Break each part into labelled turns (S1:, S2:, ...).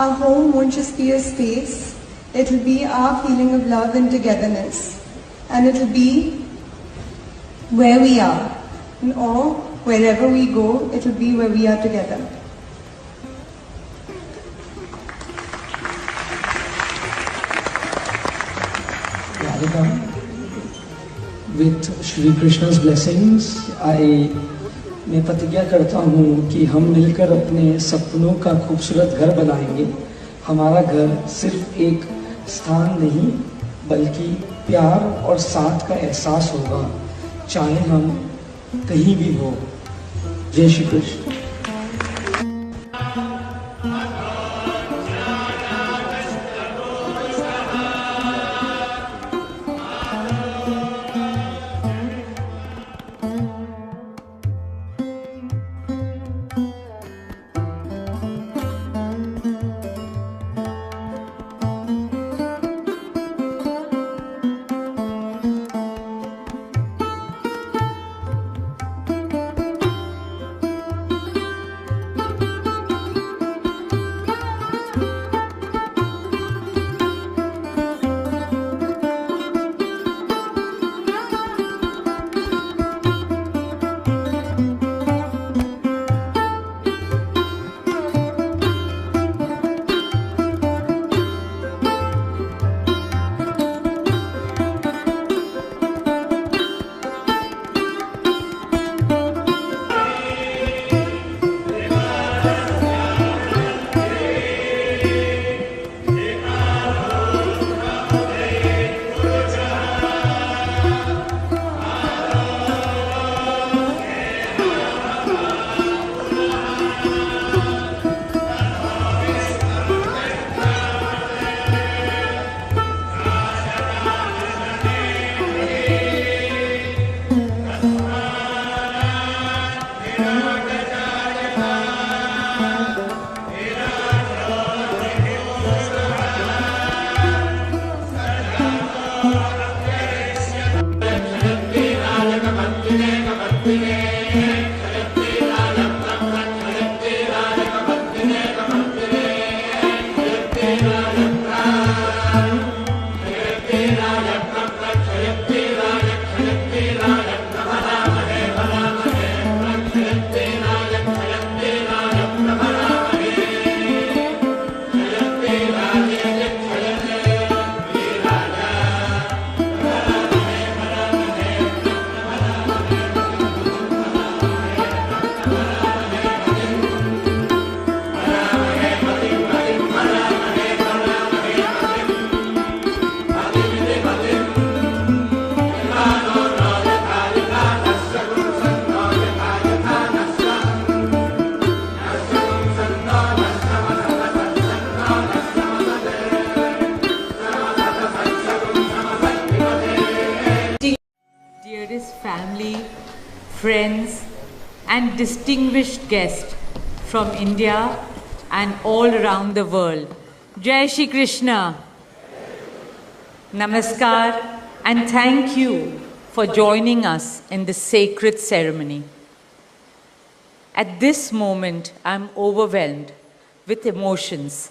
S1: Our home won't just be a space, it'll be our feeling of love and togetherness. And it'll be where we are, or wherever we go, it'll be where we are together.
S2: Radhika, with Shri Krishna's blessings, मैं प्रतिज्ञा करता हूँ कि हम मिलकर अपने सपनों का खूबसूरत घर बनाएंगे। हमारा घर सिर्फ एक स्थान नहीं बल्कि प्यार और साथ का एहसास होगा, चाहे हम कहीं भी हो। जय Shri Krishna.
S3: Family, friends and distinguished guests from India and all around the world. Jai Shri Krishna. Namaskar and thank you for joining us in this sacred ceremony. At this moment, I am overwhelmed with emotions,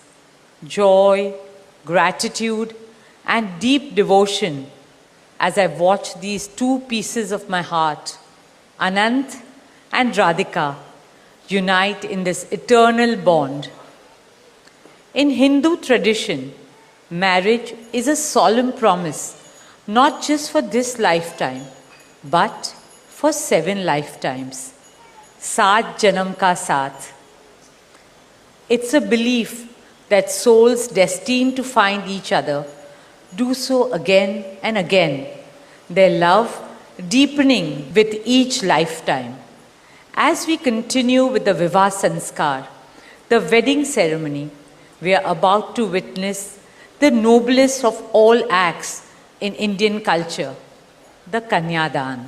S3: joy, gratitude and deep devotion as I watch these two pieces of my heart, Anant and Radhika, unite in this eternal bond. In Hindu tradition, marriage is a solemn promise, not just for this lifetime, but for 7 lifetimes. Saat Janam Ka Saath. It's a belief that souls destined to find each other do so again and again, their love deepening with each lifetime. As we continue with the Vivah Sanskar, the wedding ceremony, we are about to witness the noblest of all acts in Indian culture, the Kanyadan,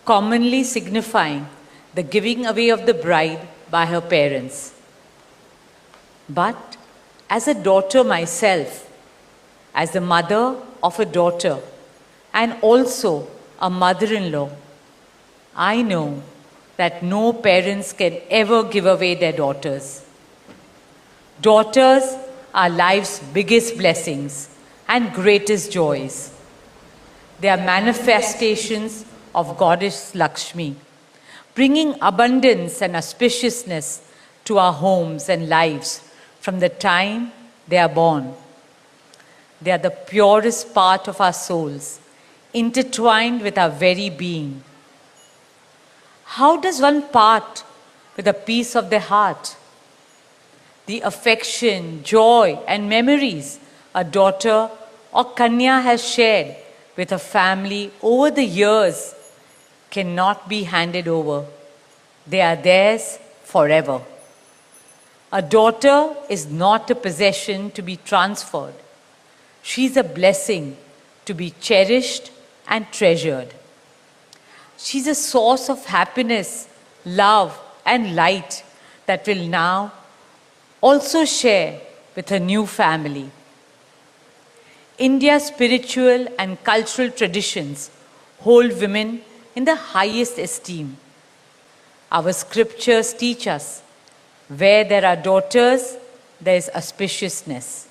S3: commonly signifying the giving away of the bride by her parents. But as a daughter myself, as the mother of a daughter and also a mother-in-law, I know that no parents can ever give away their daughters. Daughters are life's biggest blessings and greatest joys. They are manifestations of Goddess Lakshmi, bringing abundance and auspiciousness to our homes and lives from the time they are born. They are the purest part of our souls, intertwined with our very being. How does one part with a piece of their heart? The affection, joy, and memories a daughter or Kanya has shared with her family over the years cannot be handed over. They are theirs forever. A daughter is not a possession to be transferred. She is a blessing to be cherished and treasured. She is a source of happiness, love, and light that will now also share with her new family. India's spiritual and cultural traditions hold women in the highest esteem. Our scriptures teach us, where there are daughters, there is auspiciousness.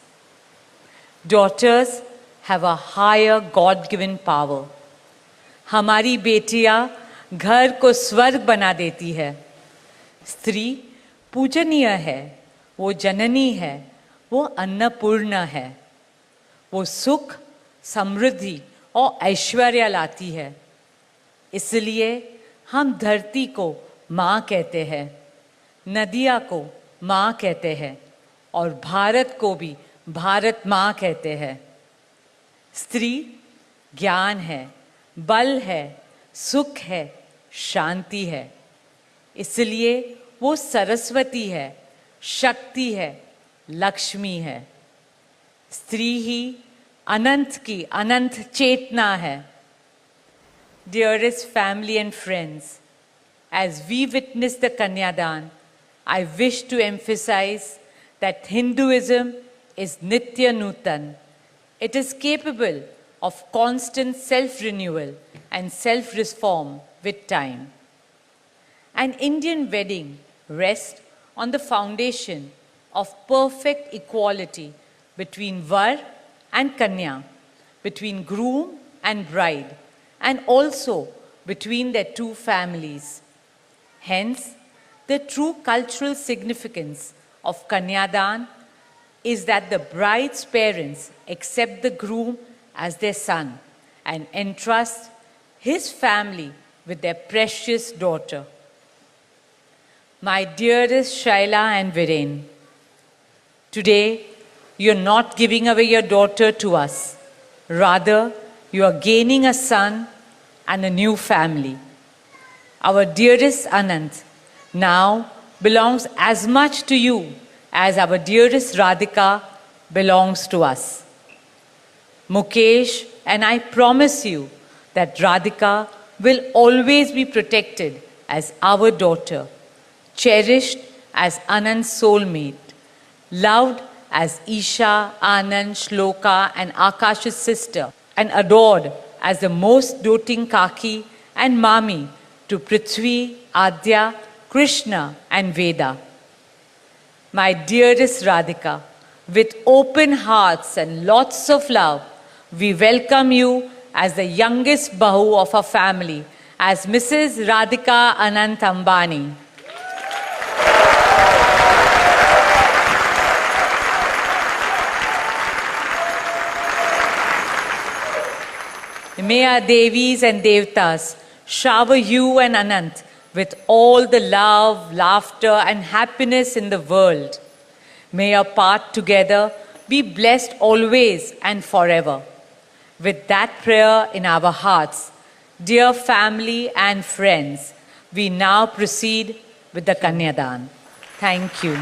S3: Daughters have a higher God-given power. हमारी बेटियां घर को स्वर्ग बना देती है. स्त्री पूजनीय है, वो जननी है, वो अन्नपूर्णा है. वो सुख, समृद्धि और ऐश्वर्य लाती है. इसलिए हम धरती को माँ कहते हैं, नदिया को माँ कहते हैं और भारत को भी भारत माँ कहते हैं. स्त्री ज्ञान है, बल है, सुख है, शांति है. इसलिए वो सरस्वती है, शक्ति है, लक्ष्मी है. स्त्री ही अनंत की अनंत चेतना है. Dearest family and friends, as we witness the Kanyadan, I wish to emphasize that Hinduism is Nitya Nutan. It is capable of constant self-renewal and self-reform with time. An Indian wedding rests on the foundation of perfect equality between Var and Kanya, between groom and bride, and also between their two families. Hence, the true cultural significance of Kanyadan is that the bride's parents accept the groom as their son and entrust his family with their precious daughter. My dearest Shaila and Viren, today you're not giving away your daughter to us. Rather, you are gaining a son and a new family. Our dearest Anant now belongs as much to you as our dearest Radhika belongs to us. Mukesh and I promise you that Radhika will always be protected as our daughter, cherished as Anand's soulmate, loved as Isha, Anand, Shloka and Akash's sister, and adored as the most doting Kaki and Mami to Prithvi, Adya, Krishna and Veda. My dearest Radhika, with open hearts and lots of love, we welcome you as the youngest Bahu of our family, as Mrs. Radhika Anant Ambani. May our Devis and Devtas shower you and Anant with all the love, laughter and happiness in the world. May your path together be blessed always and forever. With that prayer in our hearts, dear family and friends, we now proceed with the Kanyadan. Thank you.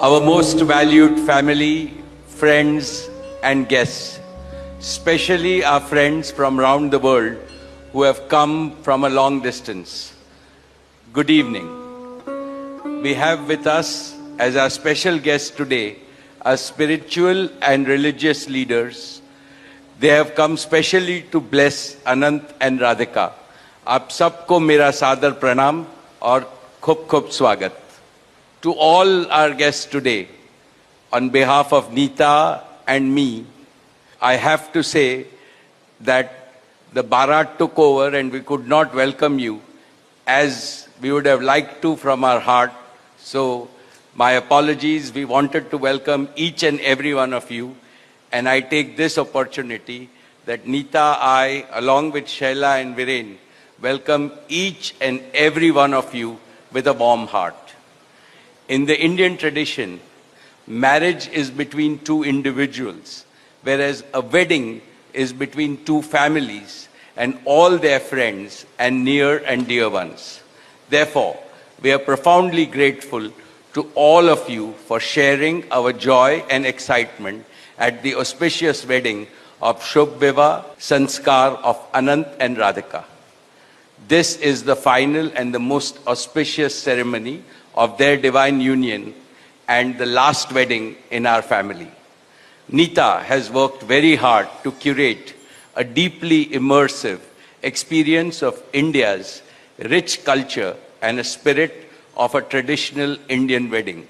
S4: Our most valued family, friends and guests, especially our friends from around the world who have come from a long distance. Good evening. We have with us as our special guests today our spiritual and religious leaders. They have come specially to bless Anant and Radhika, आप सबको मेरा सादर प्रणाम और खूब खूब स्वागत. To all our guests today, on behalf of Neeta and me, I have to say that the Bharat took over and we could not welcome you as we would have liked to from our heart. So my apologies. We wanted to welcome each and every one of you, and I take this opportunity that Neeta, I, along with Shaila and Viren, welcome each and every one of you with a warm heart. In the Indian tradition, marriage is between two individuals, whereas a wedding is between two families and all their friends and near and dear ones. Therefore, we are profoundly grateful to all of you for sharing our joy and excitement at the auspicious wedding of Shubh Vivah Sanskar of Anant and Radhika. This is the final and the most auspicious ceremony of their divine union and the last wedding in our family. Neeta has worked very hard to curate a deeply immersive experience of India's rich culture and a spirit of a traditional Indian wedding.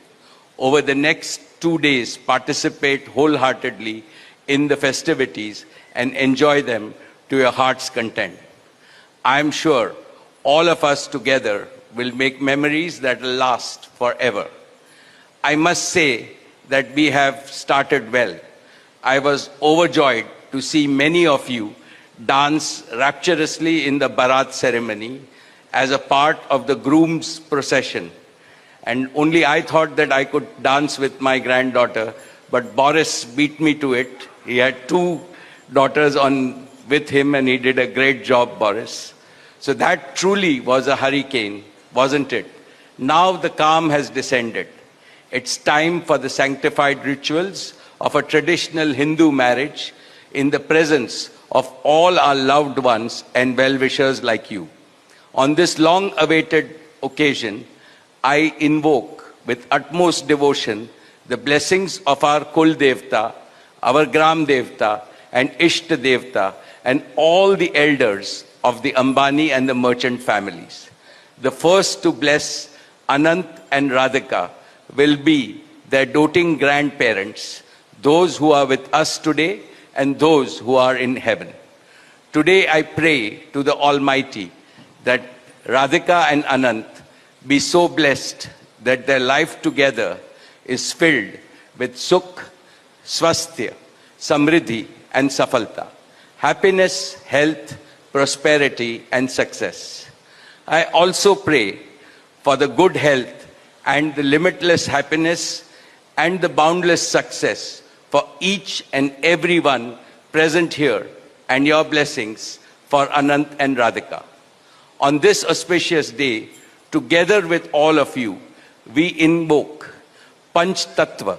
S4: Over the next 2 days, participate wholeheartedly in the festivities and enjoy them to your heart's content. I am sure all of us together will make memories that will last forever. I must say that we have started well. I was overjoyed to see many of you dance rapturously in the Bharat ceremony as a part of the groom's procession. And only I thought that I could dance with my granddaughter, but Boris beat me to it. He had 2 daughters with him and he did a great job, Boris. So that truly was a hurricane, wasn't it? Now the calm has descended. It's time for the sanctified rituals of a traditional Hindu marriage in the presence of all our loved ones and well-wishers like you. On this long-awaited occasion, I invoke with utmost devotion the blessings of our Kul Devta, our Gram Devta, and Ishta Devta, and all the elders of the Ambani and the merchant families. The first to bless Anant and Radhika will be their doting grandparents, those who are with us today and those who are in heaven. Today I pray to the Almighty that Radhika and Anant be so blessed that their life together is filled with Sukh, Swasthya, Samriddhi and Safalta, happiness, health, prosperity and success. I also pray for the good health and the limitless happiness and the boundless success for each and every one present here, and your blessings for Anant and Radhika. On this auspicious day, together with all of you, we invoke Panch Tattva,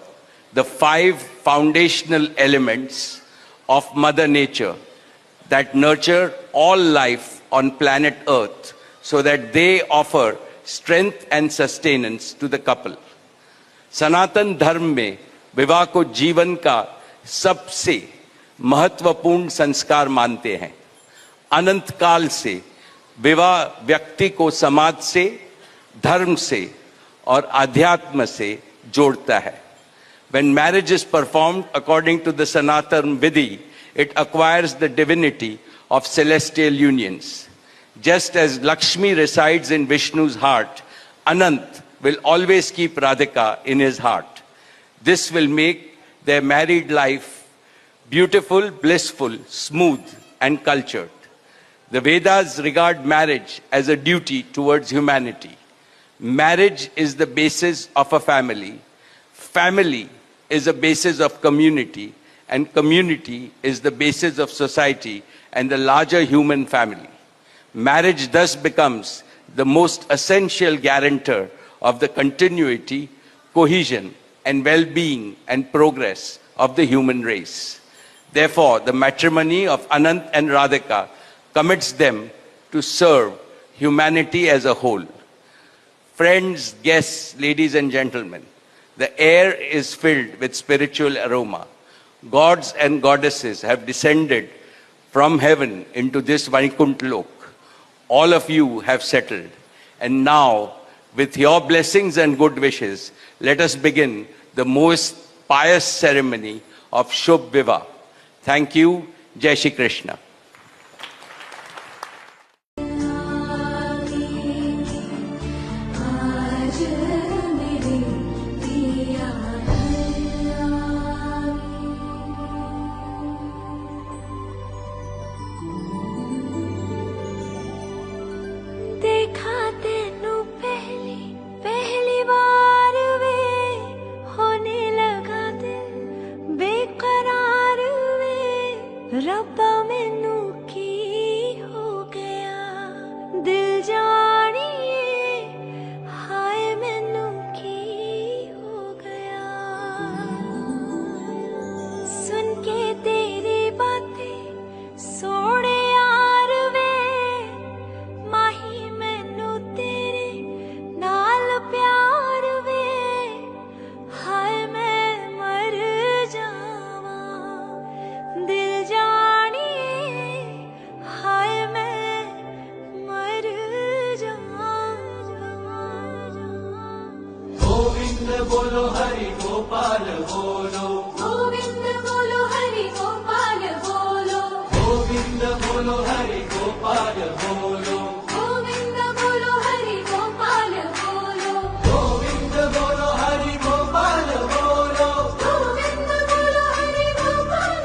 S4: the 5 foundational elements of Mother Nature that nurture all life on planet Earth, so that they offer strength and sustenance to the couple. सनातन धर्म में विवाह को जीवन का सबसे महत्वपूर्ण संस्कार मानते हैं. अनंत काल से विवाह व्यक्ति को समाज से, धर्म से और आध्यात्म से जोड़ता है. When marriage is performed according to the Sanatan Vidhi, it acquires the divinity of celestial unions. Just as Lakshmi resides in Vishnu's heart, Anant will always keep Radhika in his heart. This will make their married life beautiful, blissful, smooth, and cultured. The Vedas regard marriage as a duty towards humanity. Marriage is the basis of a family. Family is a basis of community, and community is the basis of society and the larger human family. Marriage thus becomes the most essential guarantor of the continuity, cohesion, and well-being and progress of the human race. Therefore, the matrimony of Anant and Radhika commits them to serve humanity as a whole. Friends, guests, ladies and gentlemen, the air is filled with spiritual aroma. Gods and goddesses have descended from heaven into this Vaikuntha Lok. all of you have settled. And now, with your blessings and good wishes, let us begin the most pious ceremony of Shubh Vivah. Thank you. Jai Shri Krishna.
S5: रब्बा मैनू की हो गया दिल जानिए हाय मैनू की हो गया सुन के तेरी बातें सोने यार वे माही मैनू तेरे नाल प्यार वे हाय मैं मर जावा दिल
S6: बोलो हरि गोपाल बोलो
S5: गोविंद बोलो हरि गोपाल बोलो
S6: गोविंद बोलो हरि गोपाल बोलो
S5: गोविंद बोलो हरि गोपाल बोलो
S6: गोविंद बोलो हरि गोपाल बोलो
S5: गोविंद बोलो हरि गोपाल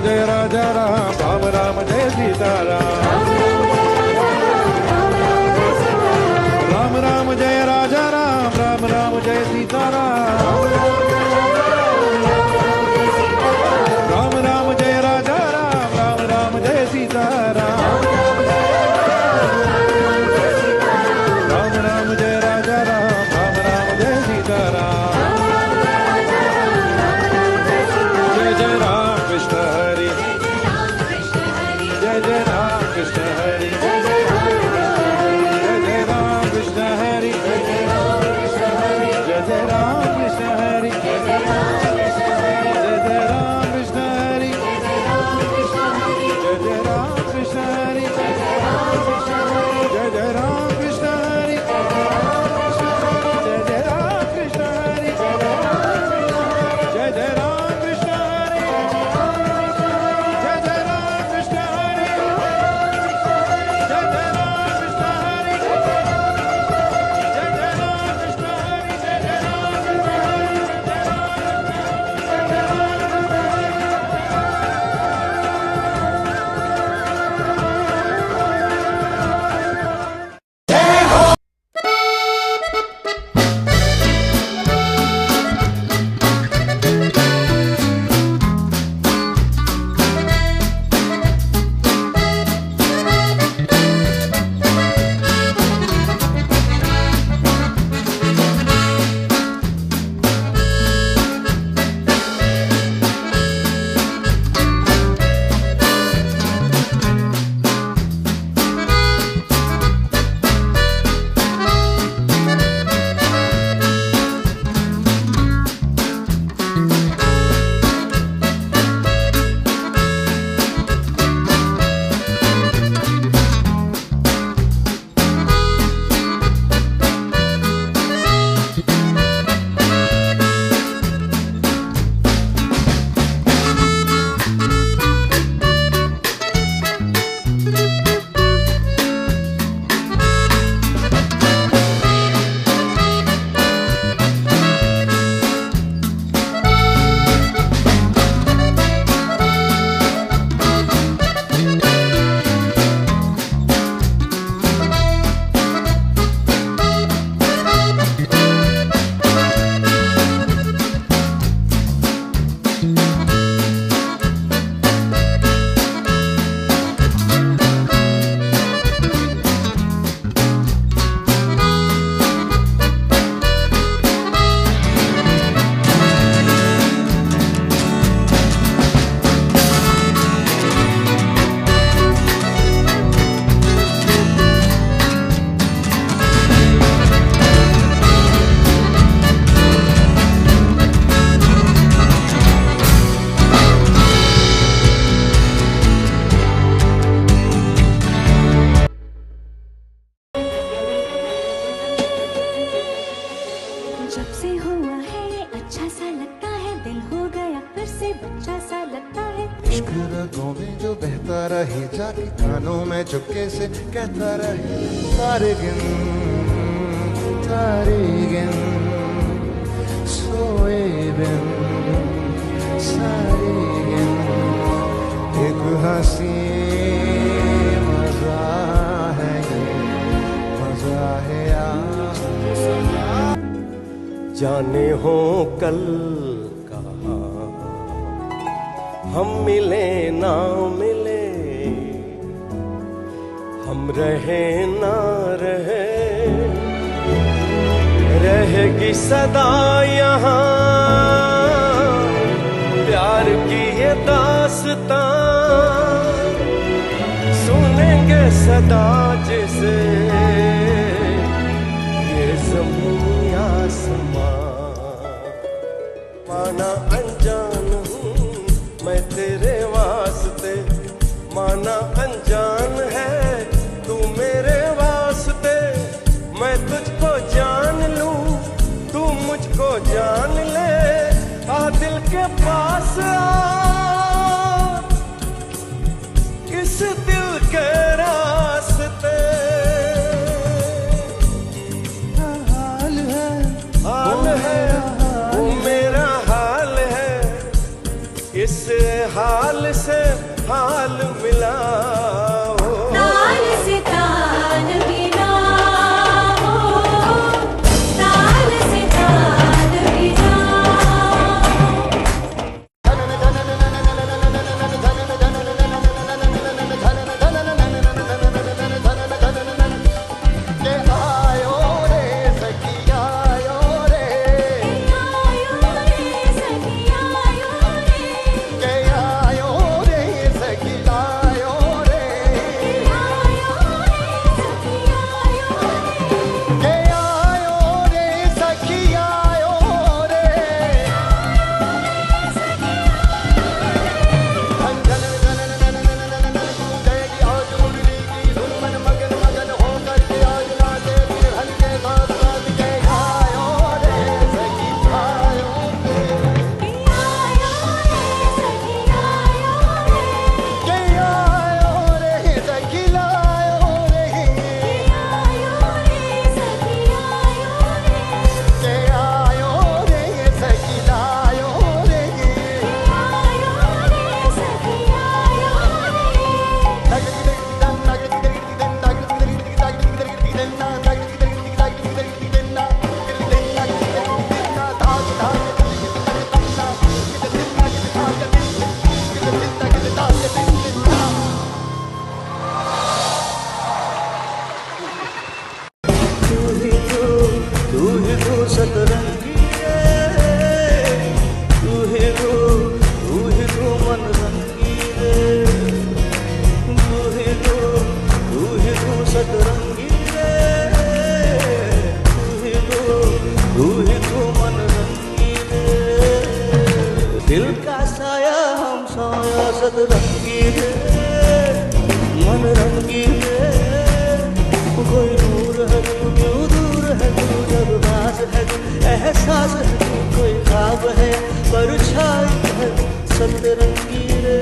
S7: जय राजा राम, राम राम जय सीताराम। राम राम जय राजा राम, राम राम जय सीताराम। राम राम जय राजा राम, राम राम जय सीताराम। राम राम जय राजा राम, राम राम जय सीताराम। जय जय राम कृष्ण हरि, जय जय राम कृष्ण हरि, जय जय राम कृष्ण हरि, जय जय राम कृष्ण हरि, जय जय राम कृष्ण हरि, जय जय राम कृष्ण हरि, जय जय राम कृष्ण हरि, जय जय राम कृष्ण हरि, जय जय राम कृष्ण हरि, जय जय राम कृष्ण हरि, जय जय राम कृष्ण हरि, जय जय राम कृष्ण हरि, जय जय राम कृष्ण हरि, जय जय राम कृष्ण हरि, जय जय राम कृष्ण
S5: जब से हुआ है ये अच्छा सा लगता है, दिल हो गया फिर से बच्चा सा लगता है।
S8: इश्क रगों में जो बहता रहे, जाके कानों में चुपके से कहता रहे, तारे गिन सोए बिन सारे गिन, एक हंसी मजा है ये, मजा है यार।
S9: जाने हो कल कहाँ हम मिले ना मिले, हम रहे ना रहे, रहेगी सदा यहाँ प्यार की ये दास्तां, सुनेंगे सदा जिसे ये ज़मीन आसमां। माना अनजान हूँ मैं तेरे वास्ते, माना अनजान है तू मेरे वास्ते, मैं तुझको जान लूं तू मुझको जान ले, आ दिल के पास आ, इस दिल के रास्ते। हाल है वो मेरा हाल है, इस हाल से हाल मिला हो।
S5: ताल से ताल मिला हो, ताल से ताल मिला
S9: सतरंगी रे, तू ही तू मन रंगी रे, तू ही तू सतरंगी रे, तू ही तू मन रंगी रे। दिल का साया हम साया सतरंगी रे, मन रंगी रे। कोई दूर है तू क्यों दूर है तू, जब राज है तू एहसास है तू, कोई ख्वाब है परछाई है सतरंगी रे,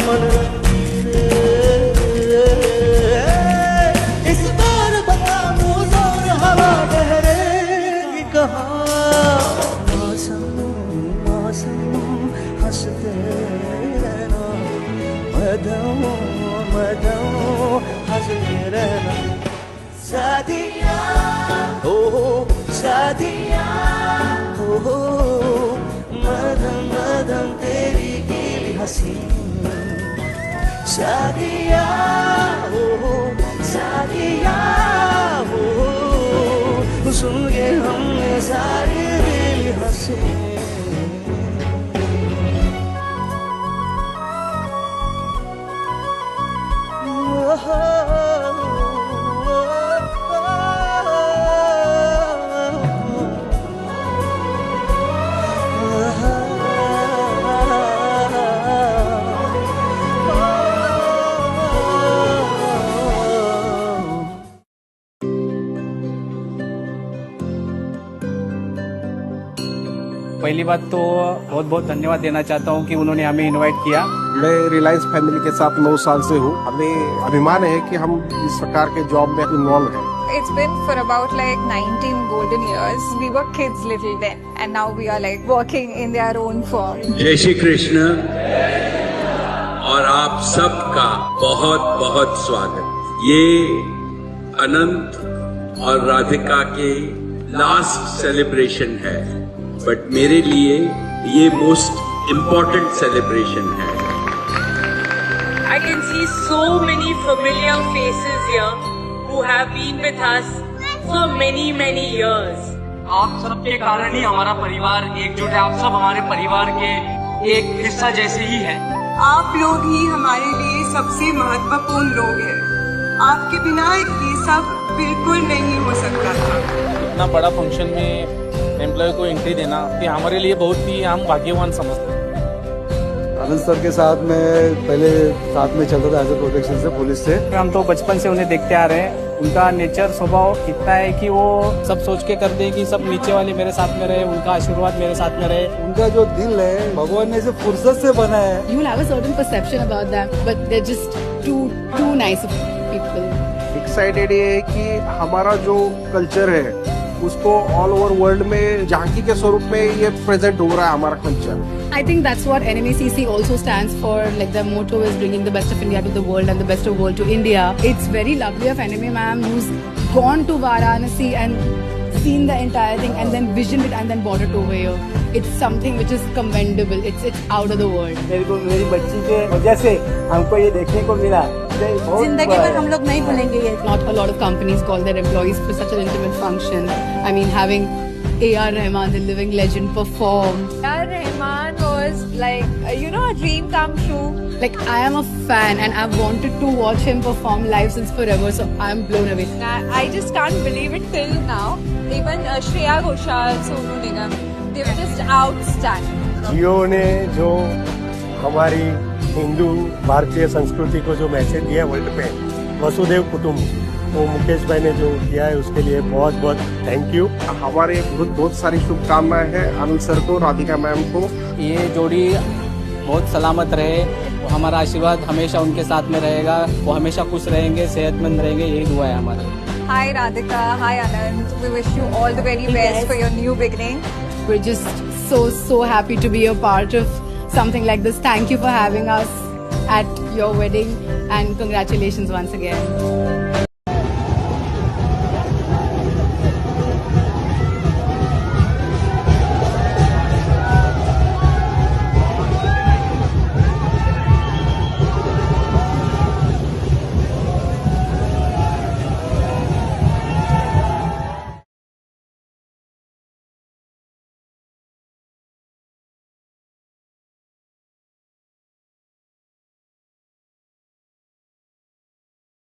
S9: मन रंगी रे। इस बार बता मोर हवा ठहरेगी कहाँ, मौसम मौसम हंसते रहना, मदम हंसते रहना। सादिया हो सादिया हो, मदम तेरी गीली हंसी। सादिया हो सादिया हो, सुन के हमने सारी गीली हंसी।
S10: पहली बात तो बहुत बहुत धन्यवाद देना चाहता हूँ कि उन्होंने हमें इनवाइट किया।
S11: मैं रिलायंस फैमिली के साथ 9 साल से हूँ। हमें अभिमान है कि हम इस प्रकार के जॉब में इन्वॉल्व हैं।
S12: It's been for about like 19 golden years. We were kids little then, and now we are like working in their own form.
S4: जय श्री कृष्ण और आप सबका बहुत बहुत स्वागत। ये अनंत और राधिका के लास्ट सेलिब्रेशन है, बट मेरे लिए ये मोस्ट इम्पोर्टेंट सेलिब्रेशन है।
S3: I can see so many familiar faces here who have been with us for many years.
S13: आप सबके कारण ही हमारा परिवार एकजुट है। आप सब हमारे परिवार के एक हिस्सा जैसे ही हैं।
S1: आप लोग ही हमारे लिए सबसे महत्वपूर्ण लोग हैं। आपके बिना ये सब बिल्कुल नहीं हो सकता था।
S14: इतना बड़ा फंक्शन में एम्प्लॉय को एंट्री देना कि हमारे लिए बहुत ही हम भाग्यवान समझते हैं।
S15: आनंद सर के साथ में पहले साथ में चलता था एज ए प्रोटेक्शन से, पुलिस से।
S10: हम तो बचपन से उन्हें देखते आ रहे हैं। उनका नेचर स्वभाव इतना है कि वो सब सोच के करते हैं कि सब नीचे वाले मेरे साथ में रहे, उनका आशीर्वाद मेरे साथ में रहे।
S15: उनका जो दिल है भगवान ने इसे फुर्सत से बनाया है।
S16: You will have a certain perception about them, but they're just too nice of people.
S11: Excited ये है कि हमारा जो कल्चर है उसको ऑल ओवर वर्ल्ड में झांकी के स्वरूप में ये प्रेजेंट हो रहा है हमारा culture.
S16: I think that's what NMACC also stands for. Like the motto is bringing the best of India to the world and the best of world to India. It's very lovely of NMA ma'am who's gone to Varanasi and seen the entire thing and then visioned it and then brought it over here. It's something which is commendable. It's out of the world.
S17: मेरे को मेरी बच्ची के वजह से हमको ये देखने को मिला।
S16: जिंदगी भर हम लोग नहीं भूलेंगे ये. Not a lot of companies call their employees for such an intimate function. I mean, having A.R. Rahman, the living legend, perform.
S12: A.R. Rahman was like, a dream come true.
S16: Like, I am a fan and I've wanted to watch him perform live since forever, so I'm blown away.
S12: I just can't believe it till now. Even Shreya Ghoshal, Sonu Nigam, they were just outstanding.
S17: जियो ने जो हमारी हिंदू भारतीय संस्कृति को जो message दिया world पे, वसुदेव कुटुंब, वो मुकेश भाई ने जो किया है उसके लिए बहुत बहुत थैंक यू।
S11: हमारे बहुत सारी शुभकामनाएं हैं अनिल सर को, राधिका मैम को।
S10: ये जोड़ी बहुत सलामत रहे, हमारा आशीर्वाद हमेशा उनके साथ में रहेगा, वो हमेशा खुश रहेंगे, सेहतमंद रहेंगे, यही दुआ है हमारी।
S12: Hi Radhika, hi Anand. We wish you all the very best for your new beginning.
S16: We're just so happy to be a part of something like this. Thank you for having us at your wedding and congratulations once again.